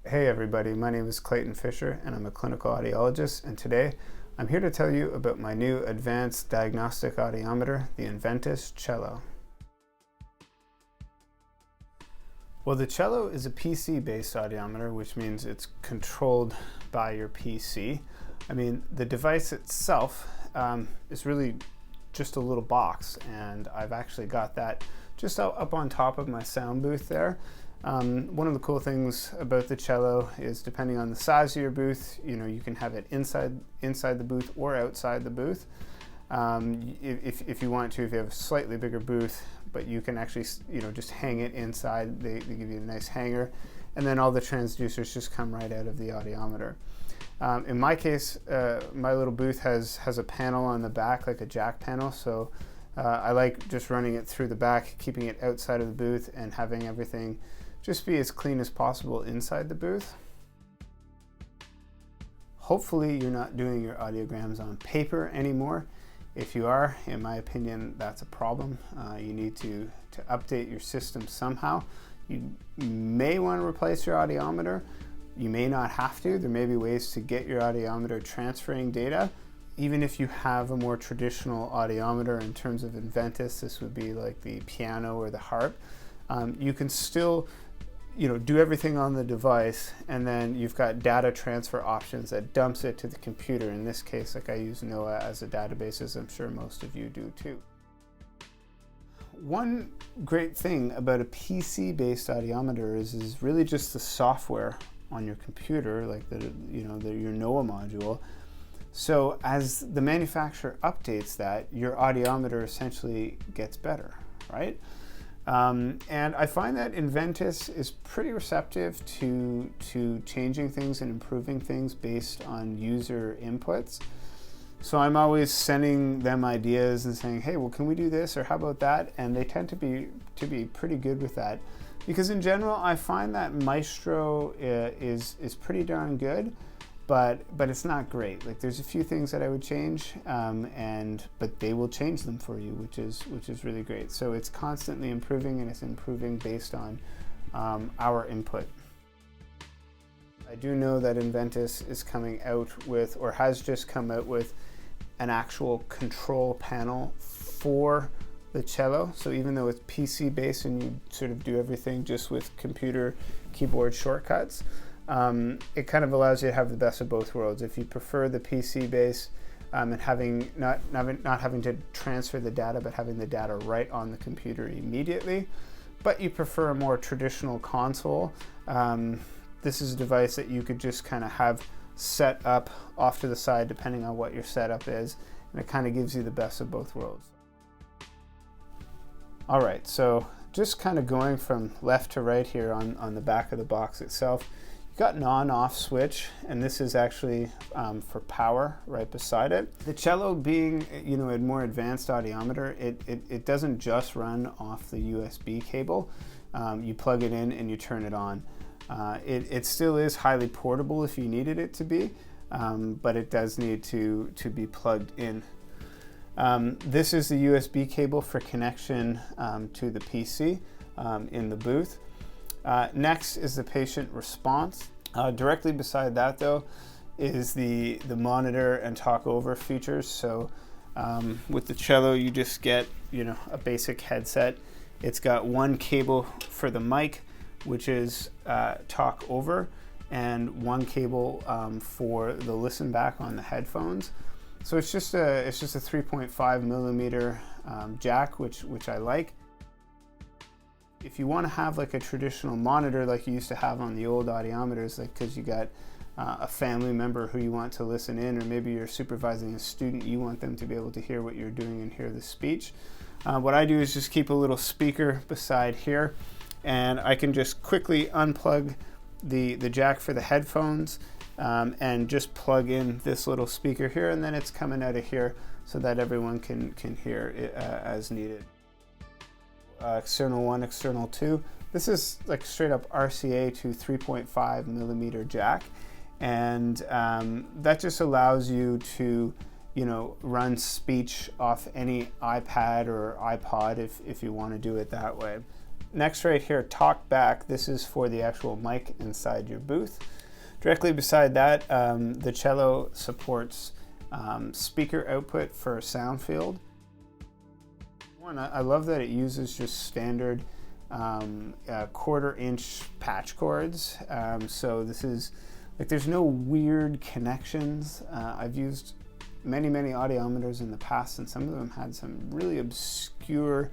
Hey everybody, my name is Clayton Fisher and I'm a clinical audiologist, and today I'm here to tell you about my new advanced diagnostic audiometer, the Inventis Cello. Well, the Cello is a PC-based audiometer, which means it's controlled by your PC. I mean, the device itself is really just a little box, and I've actually got that just up on top of my sound booth there. One of the cool things about the Cello is, depending on the size of your booth, you can have it inside the booth or outside the booth. If you want to, if you have a slightly bigger booth, but you can actually just hang it inside. They give you a nice hanger, and then all the transducers just come right out of the audiometer. In my case, my little booth has a panel on the back, like a jack panel, so I like just running it through the back, keeping it outside of the booth, and having everything just be as clean as possible inside the booth. Hopefully you're not doing your audiograms on paper anymore. If you are, in my opinion, that's a problem. You need to update your system somehow. You may want to replace your audiometer. You may not have to. There may be ways to get your audiometer transferring data. Even if you have a more traditional audiometer in terms of Inventis, this would be like the piano or the harp, you can still do everything on the device, and then you've got data transfer options that dumps it to the computer. In this case, like, I use Noah as a database, as I'm sure most of you do too. One great thing about a PC-based audiometer is really just the software on your computer, like your Noah module. So as the manufacturer updates that, your audiometer essentially gets better, right? And I find that Inventis is pretty receptive to changing things and improving things based on user inputs. So I'm always sending them ideas and saying, hey, well, can we do this, or how about that? And they tend to be pretty good with that, because in general I find that Maestro is pretty darn good, but it's not great. Like, there's a few things that I would change, but they will change them for you, which is really great. So it's constantly improving, and it's improving based on our input. I do know that Inventis is coming out with, or has just come out with, an actual control panel for the Cello. So even though it's PC based and you sort of do everything just with computer keyboard shortcuts, it kind of allows you to have the best of both worlds. If you prefer the PC base and not having to transfer the data, but having the data right on the computer immediately, but you prefer a more traditional console, this is a device that you could just kind of have set up off to the side depending on what your setup is, and it kind of gives you the best of both worlds. All right, so just kind of going from left to right here on the back of the box itself, got an on-off switch, and this is actually for power right beside it. The Cello, being a more advanced audiometer, it doesn't just run off the USB cable. You plug it in and you turn it on. It still is highly portable if you needed it to be, but it does need to be plugged in. This is the USB cable for connection to the PC in the booth. Next is the patient response. Directly beside that, though, is the monitor and talk over features. So with the Cello, you just get a basic headset. It's got one cable for the mic, which is talk over, and one cable for the listen back on the headphones. So it's just a 3.5 millimeter jack, which I like. If you want to have like a traditional monitor like you used to have on the old audiometers, like because you got a family member who you want to listen in, or maybe you're supervising a student, you want them to be able to hear what you're doing and hear the speech. What I do is just keep a little speaker beside here, and I can just quickly unplug the jack for the headphones and just plug in this little speaker here, and then it's coming out of here so that everyone can hear it as needed. External 1, external 2. This is like straight up RCA to 3.5 millimeter jack, and that just allows you to run speech off any iPad or iPod if you want to do it that way. Next right here, talk back. This is for the actual mic inside your booth. Directly beside that, the cello supports speaker output for sound field. I love that it uses just standard 1/4 inch patch cords. So this is like, there's no weird connections. I've used many audiometers in the past, and some of them had some really obscure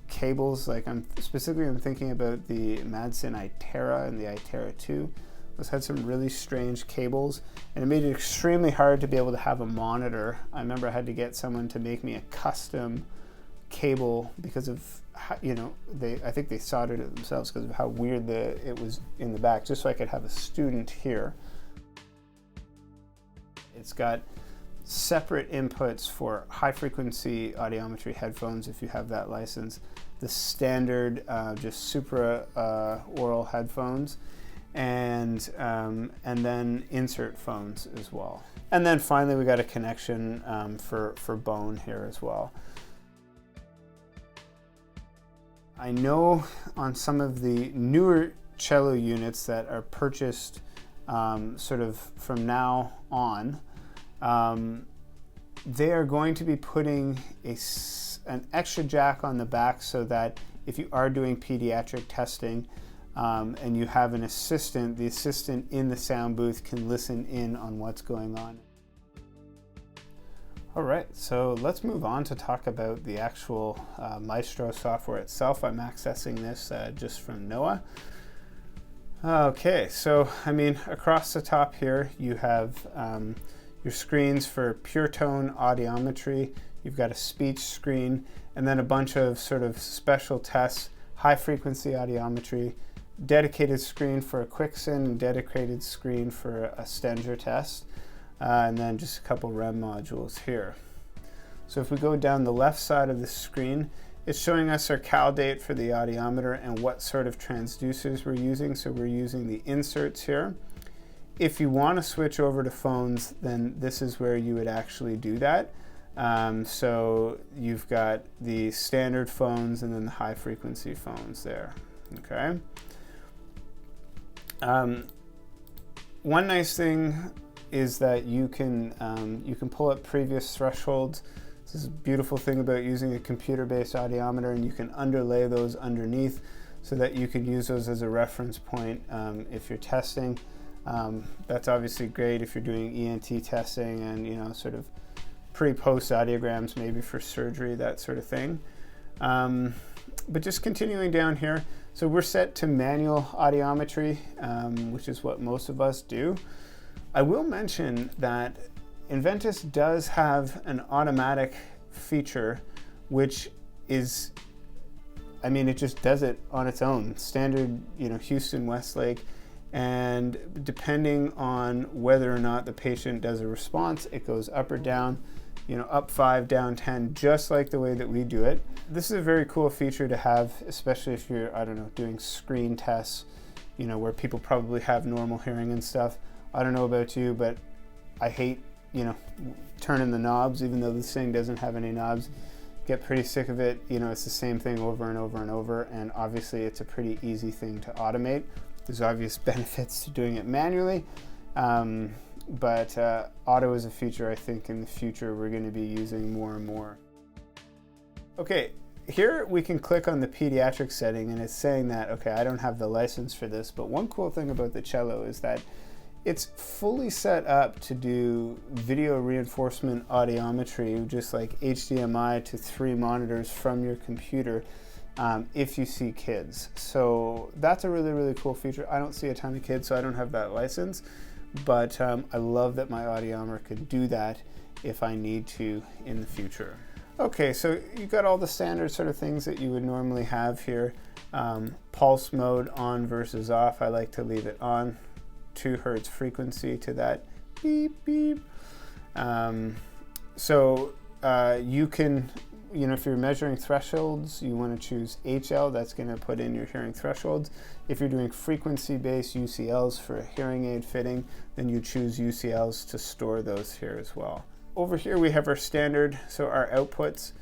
cables. Like I'm thinking about the Madsen Itera and the Itera 2. Those had some really strange cables, and it made it extremely hard to be able to have a monitor. I remember I had to get someone to make me a custom cable because of how, you know, I think they soldered it themselves because of how weird it was in the back, just so I could have a student here. It's got separate inputs for high frequency audiometry headphones if you have that license, the standard just supra oral headphones, and then insert phones as well. And then finally we got a connection for bone here as well. I know on some of the newer cello units that are purchased sort of from now on, they are going to be putting an extra jack on the back so that if you are doing pediatric testing and you have an assistant, the assistant in the sound booth can listen in on what's going on. All right, so let's move on to talk about the actual Maestro software itself. I'm accessing this just from Noah. Okay, so I mean, across the top here, you have your screens for pure tone audiometry. You've got a speech screen, and then a bunch of sort of special tests, high frequency audiometry, dedicated screen for a Quicksin, and dedicated screen for a Stenger test. And then just a couple REM modules here. So if we go down the left side of the screen, it's showing us our cal date for the audiometer and what sort of transducers we're using. So we're using the inserts here. If you want to switch over to phones, then this is where you would actually do that. So you've got the standard phones and then the high frequency phones there. Okay. One nice thing is that you can pull up previous thresholds. This is a beautiful thing about using a computer-based audiometer, and you can underlay those underneath so that you can use those as a reference point if you're testing. That's obviously great if you're doing ENT testing and, you know, sort of pre-post audiograms, maybe for surgery, that sort of thing. But just continuing down here, so we're set to manual audiometry, which is what most of us do. I will mention that Inventis does have an automatic feature, which is, I mean, it just does it on its own. Standard, you know, Houston, Westlake, and depending on whether or not the patient does a response, it goes up or down, you know, up 5, down 10, just like the way that we do it. This is a very cool feature to have, especially if you're, I don't know, doing screen tests, you know, where people probably have normal hearing and stuff. I don't know about you, but I hate, you know, turning the knobs, even though this thing doesn't have any knobs. Get pretty sick of it. You know, it's the same thing over and over and over, and obviously it's a pretty easy thing to automate. There's obvious benefits to doing it manually, but auto is a feature I think in the future we're going to be using more and more. Okay, here we can click on the pediatric setting, and it's saying that, okay, I don't have the license for this, but one cool thing about the cello is that it's fully set up to do video reinforcement audiometry, just like HDMI to 3 monitors from your computer if you see kids. So that's a really, really cool feature. I don't see a ton of kids, so I don't have that license, but I love that my audiometer can do that if I need to in the future. Okay, so you've got all the standard sort of things that you would normally have here. Pulse mode on versus off. I like to leave it on. 2 Hertz frequency to that beep beep. So you can, you know, if you're measuring thresholds, you want to choose HL. That's going to put in your hearing thresholds. If you're doing frequency-based UCLs for a hearing aid fitting, then you choose UCLs to store those here as well. Over here we have our standard, so our outputs.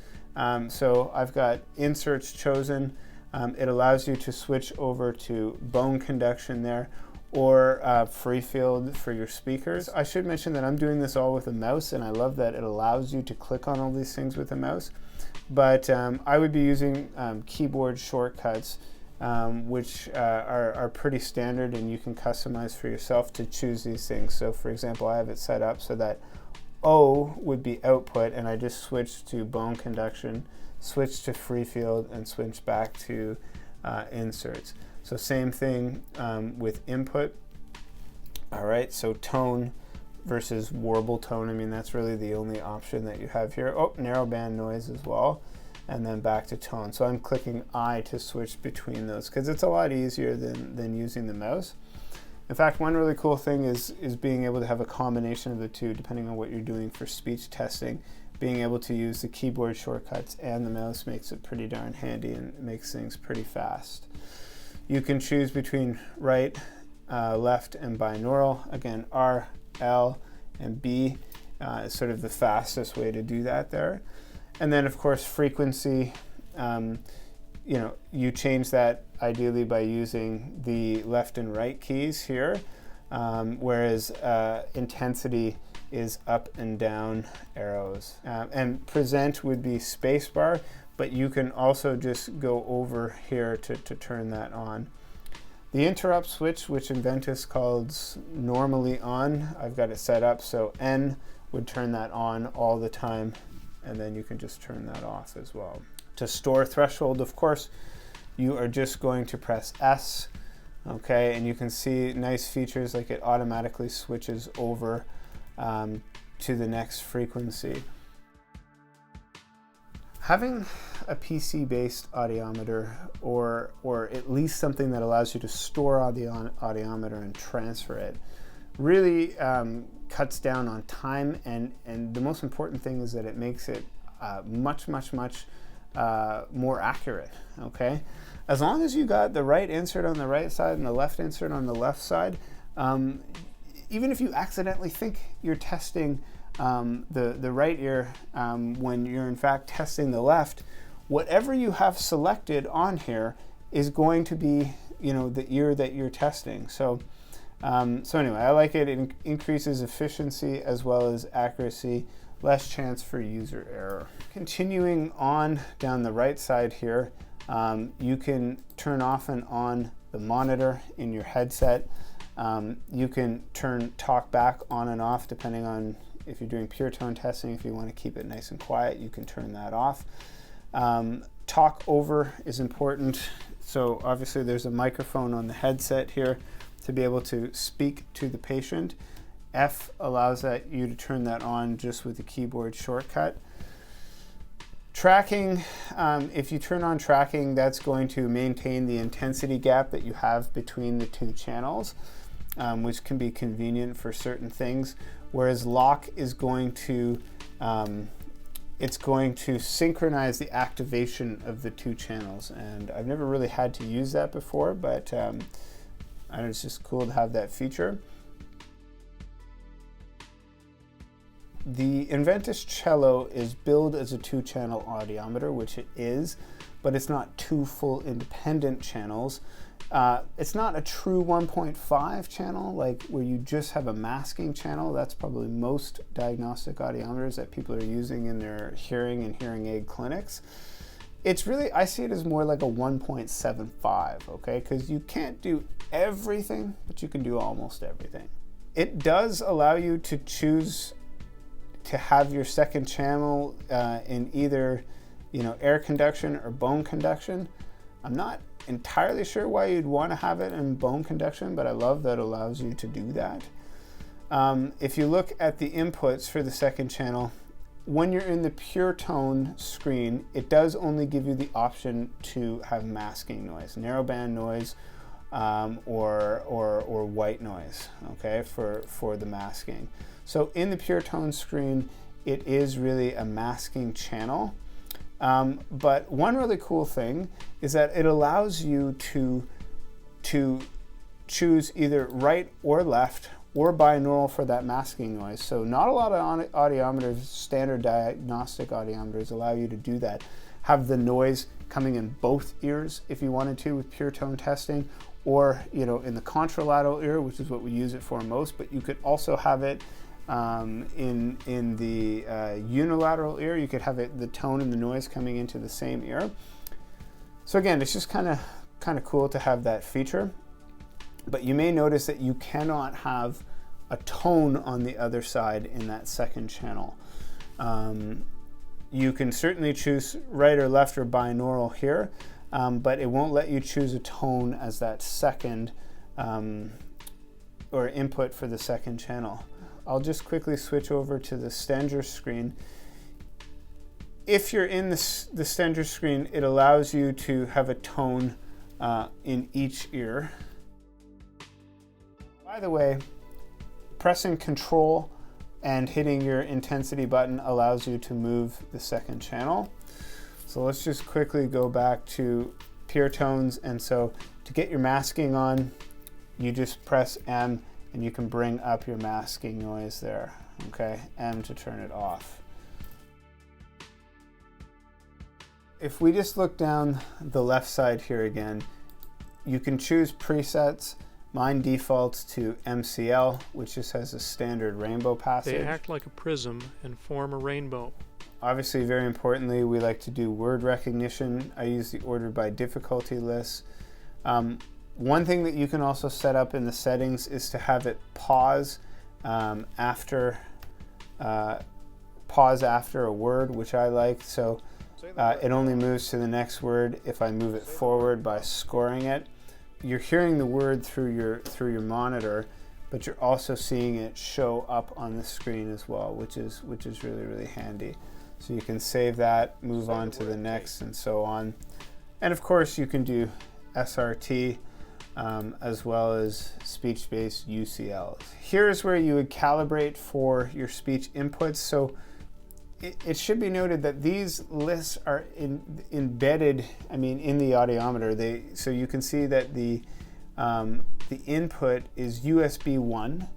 So I've got inserts chosen. It allows you to switch over to bone conduction there, or free field for your speakers. I should mention that I'm doing this all with a mouse, and I love that it allows you to click on all these things with a mouse. But I would be using keyboard shortcuts, which are pretty standard, and you can customize for yourself to choose these things. So for example, I have it set up so that O would be output, and I just switched to bone conduction, switch to free field, and switch back to inserts. So same thing with input. All right, so tone versus warble tone. I mean, that's really the only option that you have here. Oh, narrowband noise as well, and then back to tone. So I'm clicking I to switch between those because it's a lot easier than using the mouse. In fact, one really cool thing is being able to have a combination of the two, depending on what you're doing for speech testing. Being able to use the keyboard shortcuts and the mouse makes it pretty darn handy and makes things pretty fast. You can choose between right, left, and binaural. Again, R, L, and B is sort of the fastest way to do that there. And then, of course, frequency. You change that ideally by using the left and right keys here, whereas intensity is up and down arrows. And present would be spacebar, but you can also just go over here to turn that on. The interrupt switch, which Inventus calls normally on, I've got it set up so N would turn that on all the time, and then you can just turn that off as well. To store threshold, of course, you are just going to press S, okay, and you can see nice features like it automatically switches over to the next frequency. Having a PC-based audiometer, or at least something that allows you to store audiometer and transfer it, really cuts down on time, and the most important thing is that it makes it much more accurate, okay? As long as you got the right insert on the right side and the left insert on the left side, even if you accidentally think you're testing the right ear when you're in fact testing the left, whatever you have selected on here is going to be, the ear that you're testing. So anyway, I like it. It increases efficiency as well as accuracy, less chance for user error. Continuing on down the right side here, you can turn off and on the monitor in your headset. You can turn talk back on and off depending on if you're doing pure tone testing. If you want to keep it nice and quiet, you can turn that off. Talk over is important. So obviously there's a microphone on the headset here to be able to speak to the patient. F allows you to turn that on just with the keyboard shortcut. Tracking, if you turn on tracking, that's going to maintain the intensity gap that you have between the two channels, which can be convenient for certain things. Whereas lock is going to synchronize the activation of the two channels, and I've never really had to use that before, but it's just cool to have that feature. The Inventis Cello is billed as a 2-channel audiometer, which it is, but it's not 2 full independent channels. It's not a true 1.5 channel, like where you just have a masking channel. That's probably most diagnostic audiometers that people are using in their hearing and hearing aid clinics. It's really, I see it as more like a 1.75, okay? Because you can't do everything, but you can do almost everything. It does allow you to choose to have your second channel in either, air conduction or bone conduction. I'm not entirely sure why you'd want to have it in bone conduction, but I love that it allows you to do that. If you look at the inputs for the second channel, when you're in the pure tone screen, it does only give you the option to have masking noise, narrowband noise, or white noise, okay, for the masking. So in the pure tone screen, it is really a masking channel. But one really cool thing is that it allows you to choose either right or left or binaural for that masking noise. So not a lot of audiometers, standard diagnostic audiometers, allow you to do that. Have the noise coming in both ears if you wanted to with pure tone testing, or in the contralateral ear, which is what we use it for most, but you could also have it in the unilateral ear. You could have the tone and the noise coming into the same ear. So again, it's just kind of cool to have that feature. But you may notice that you cannot have a tone on the other side in that second channel. You can certainly choose right or left or binaural here, but it won't let you choose a tone as that second or input for the second channel. I'll just quickly switch over to the Stenger screen. If you're in the Stenger screen, it allows you to have a tone in each ear. By the way, pressing Control and hitting your intensity button allows you to move the second channel. So let's just quickly go back to pure tones. And so to get your masking on, you just press M and you can bring up your masking noise there. Okay, M to turn it off. If we just look down the left side here again, you can choose presets. Mine defaults to MCL, which just has a standard rainbow passage. They act like a prism and form a rainbow. Obviously, very importantly, we like to do word recognition. I use the order by difficulty list. One thing that you can also set up in the settings is to have it pause after a word, which I like. So it only moves to the next word if I move it forward by scoring it. You're hearing the word through your monitor, but you're also seeing it show up on the screen as well, which is really, really handy. So you can save that, move on to the next, and so on. And of course, you can do SRT as well as speech-based UCLs. Here's where you would calibrate for your speech inputs. So it should be noted that these lists are embedded, in the audiometer. So you can see that the input is USB 1,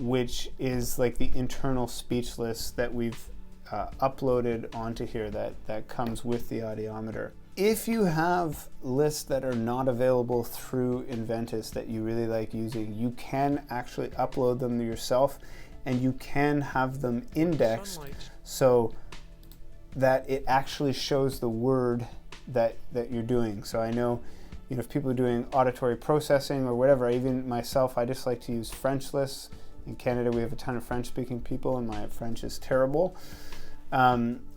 which is like the internal speech list that we've uploaded onto here that comes with the audiometer. If you have lists that are not available through Inventis that you really like using, you can actually upload them yourself, and you can have them indexed so that it actually shows the word that you're doing. So I know, if people are doing auditory processing or whatever, even myself, I just like to use French lists. In Canada, we have a ton of French-speaking people, and my French is terrible.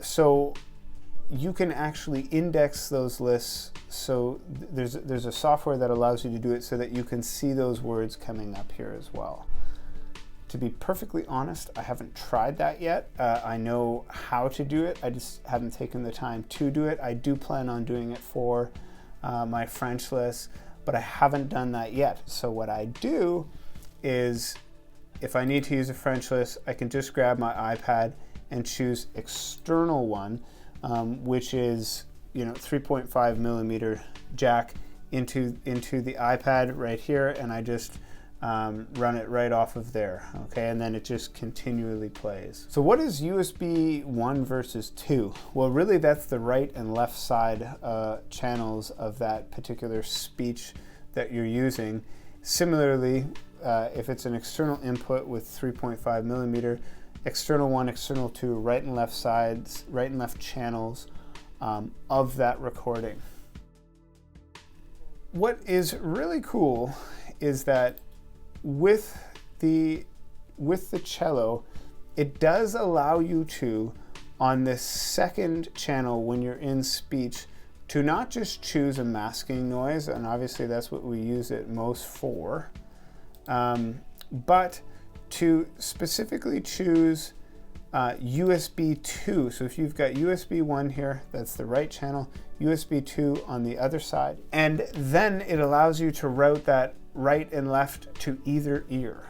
So you can actually index those lists. So there's a software that allows you to do it so that you can see those words coming up here as well. To be perfectly honest, I haven't tried that yet. I know how to do it. I just haven't taken the time to do it. I do plan on doing it for my French list, but I haven't done that yet. So what I do is, if I need to use a French list, I can just grab my iPad and choose external one, which is 3.5 millimeter jack into the iPad right here, and I just run it right off of there, okay, and then it just continually plays. So what is USB 1 versus 2? Well, really that's the right and left side channels of that particular speech that you're using. Similarly, if it's an external input with 3.5 millimeter, external 1, external 2, right and left sides, right and left channels of that recording. What is really cool is that with the cello, it does allow you to, on this second channel when you're in speech, to not just choose a masking noise, and obviously that's what we use it most for, but to specifically choose USB 2. So if you've got USB 1 here, that's the right channel, USB 2 on the other side, and then it allows you to route that right and left to either ear.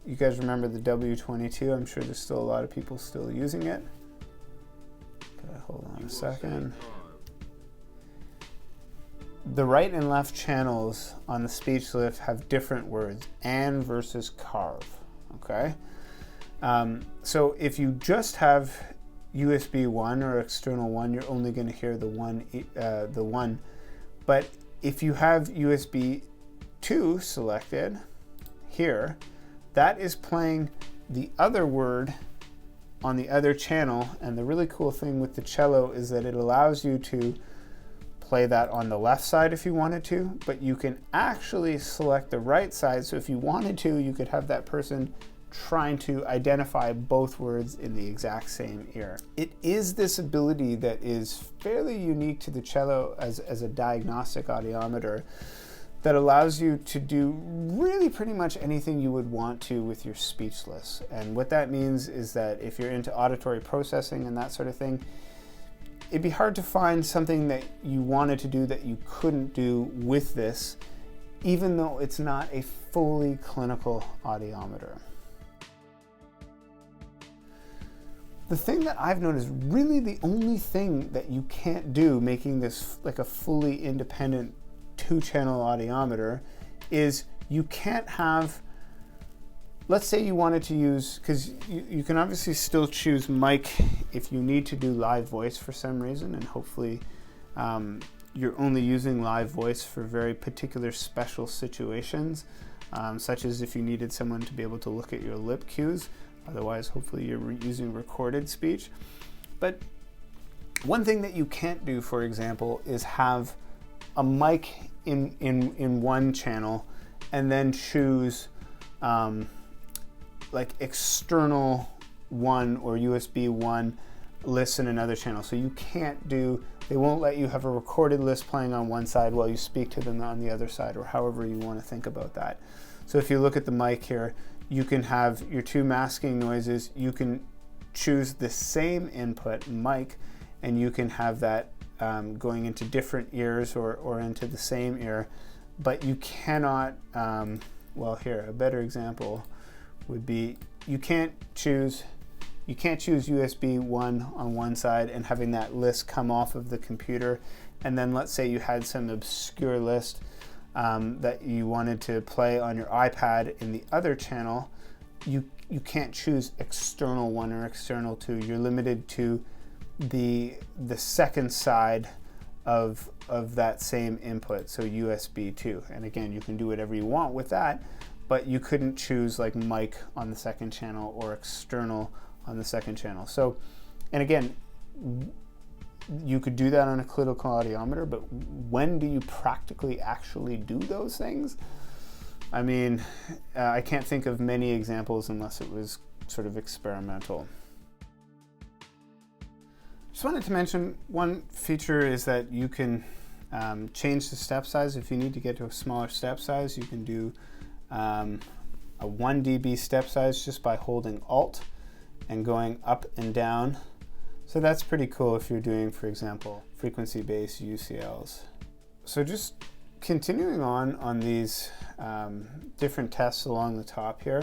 You guys remember the W22? I'm sure there's still a lot of people still using it. Okay, hold on a second. The right and left channels on the speech lift have different words, and versus carve, okay? So if you just have USB 1 or external 1, you're only going to hear the one. But if you have USB 2 selected here, that is playing the other word on the other channel. And the really cool thing with the cello is that it allows you to play that on the left side if you wanted to, but you can actually select the right side. So if you wanted to, you could have that person trying to identify both words in the exact same ear. It is this ability that is fairly unique to the cello as a diagnostic audiometer that allows you to do really pretty much anything you would want to with your speechless. And what that means is that if you're into auditory processing and that sort of thing, it'd be hard to find something that you wanted to do that you couldn't do with this, even though it's not a fully clinical audiometer. The thing that I've noticed, really the only thing that you can't do making this like a fully independent 2-channel audiometer, is you can't have, let's say you wanted to use, because you can obviously still choose mic if you need to do live voice for some reason, and hopefully you're only using live voice for very particular special situations, such as if you needed someone to be able to look at your lip cues. Otherwise, hopefully you're using recorded speech. But one thing that you can't do, for example, is have a mic in one channel and then choose like external 1 or USB 1 lists in another channel. So you can't do, they won't let you have a recorded list playing on one side while you speak to them on the other side, or however you want to think about that. So if you look at the mic here, you can have your 2 masking noises. You can choose the same input mic, and you can have that going into different ears or into the same ear, but you cannot, well, here, a better example would be you can't choose USB 1 on one side and having that list come off of the computer, and then let's say you had some obscure list that you wanted to play on your iPad in the other channel. You can't choose external 1 or external 2. You're limited to the second side of that same input, so USB 2. And again, you can do whatever you want with that, but you couldn't choose like mic on the second channel or external on the second channel. So, and again, you could do that on a clinical audiometer, but when do you practically actually do those things? I mean, I can't think of many examples unless it was sort of experimental. Just wanted to mention one feature is that you can change the step size. If you need to get to a smaller step size, you can do a 1 dB step size just by holding Alt and going up and down. So that's pretty cool if you're doing, for example, frequency-based UCLs. So just continuing on these different tests along the top here.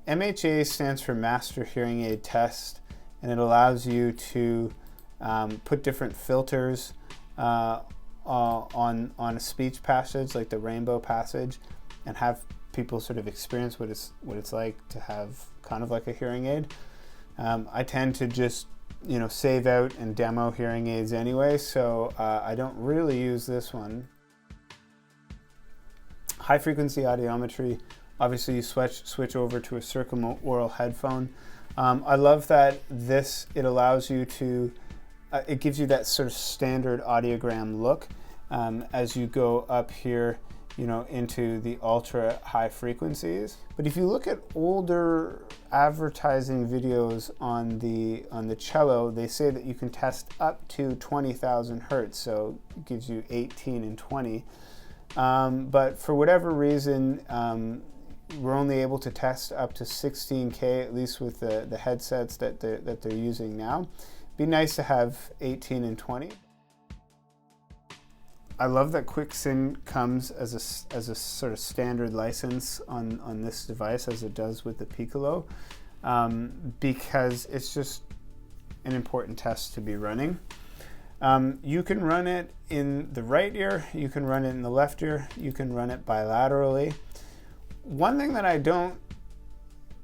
MHA stands for Master Hearing Aid Test, and it allows you to put different filters on a speech passage like the rainbow passage, and have people sort of experience what it's like to have kind of like a hearing aid. I tend to just save out and demo hearing aids anyway, so I don't really use this one. High frequency audiometry, obviously you switch over to a circumaural headphone. I love that it allows you to, it gives you that sort of standard audiogram look as you go up here, into the ultra high frequencies. But if you look at older advertising videos on the cello, they say that you can test up to 20,000 hertz, so it gives you 18 and 20. But for whatever reason, we're only able to test up to 16K, at least with the headsets that they're using now. Be nice to have 18 and 20. I love that QuickSyn comes as a sort of standard license on this device, as it does with the Piccolo, because it's just an important test to be running. You can run it in the right ear, you can run it in the left ear, you can run it bilaterally. One thing that I don't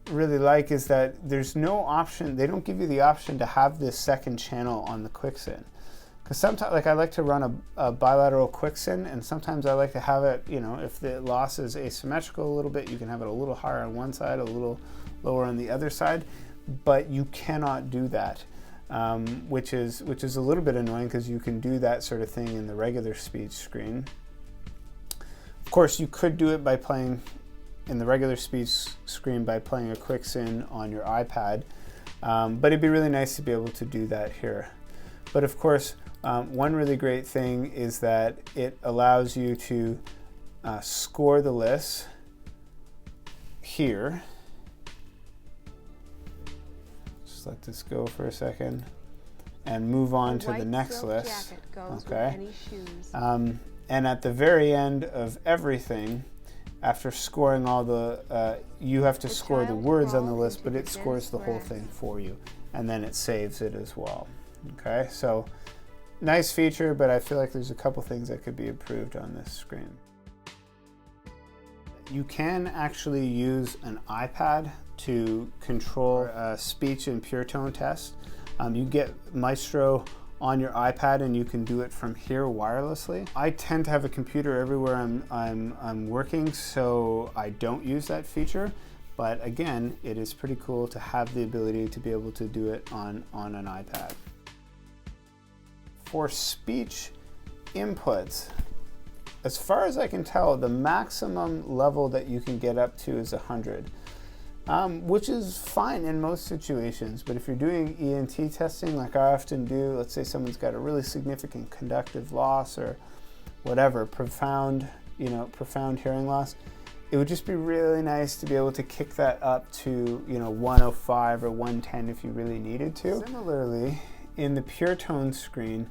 really like is that there's no option, they don't give you the option to have this second channel on the quicksyn. Because sometimes, like I like to run a bilateral quicksyn, and sometimes I like to have it, you know, if the loss is asymmetrical a little bit, you can have it a little higher on one side, a little lower on the other side, but you cannot do that, which is a little bit annoying because you can do that sort of thing in the regular speech screen. Of course, you could do it by playing in the regular speech screen by playing a quicksyn on your iPad, but it'd be really nice to be able to do that here. But of course, one really great thing is that it allows you to score the list here. Just let this go for a second and move on to the next list. Okay. And at the very end of everything, after scoring all the, you have to score the words on the list, but it scores the whole thing for you, and then it saves it as well. Okay, so nice feature, but I feel like there's a couple things that could be improved on this screen. You can actually use an iPad to control a speech and pure tone test. You get Maestro on your iPad and you can do it from here wirelessly. I tend to have a computer everywhere I'm working, so I don't use that feature. But again, it is pretty cool to have the ability to be able to do it on an iPad. For speech inputs, as far as I can tell, the maximum level that you can get up to is 100, which is fine in most situations. But if you're doing ENT testing, like I often do, let's say someone's got a really significant conductive loss or whatever, profound hearing loss, it would just be really nice to be able to kick that up to 105 or 110 if you really needed to. Similarly, in the pure tone screen,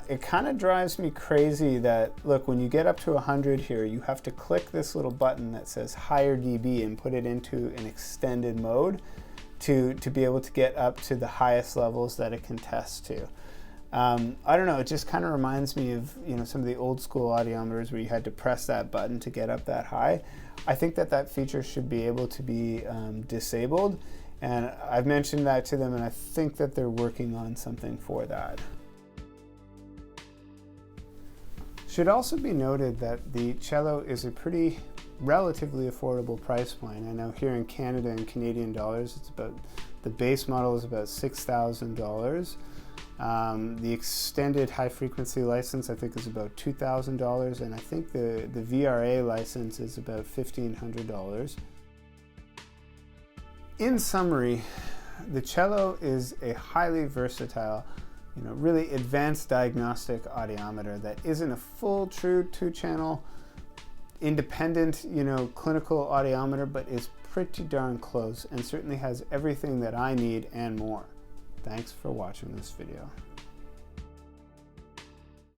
it kind of drives me crazy that, look, when you get up to 100 here, you have to click this little button that says higher dB and put it into an extended mode to be able to get up to the highest levels that it can test to. I don't know, it just kind of reminds me of some of the old school audiometers where you had to press that button to get up that high. I think that feature should be able to be disabled, and I've mentioned that to them, and I think that they're working on something for that. Should also be noted that the Cello is a pretty relatively affordable price point. I know here in Canada in Canadian dollars, the base model is about $6,000. The extended high frequency license I think is about $2,000, and I think the VRA license is about $1,500. In summary, the Cello is a highly versatile, really advanced diagnostic audiometer that isn't a full true 2-channel independent, clinical audiometer, but is pretty darn close and certainly has everything that I need and more. Thanks for watching this video.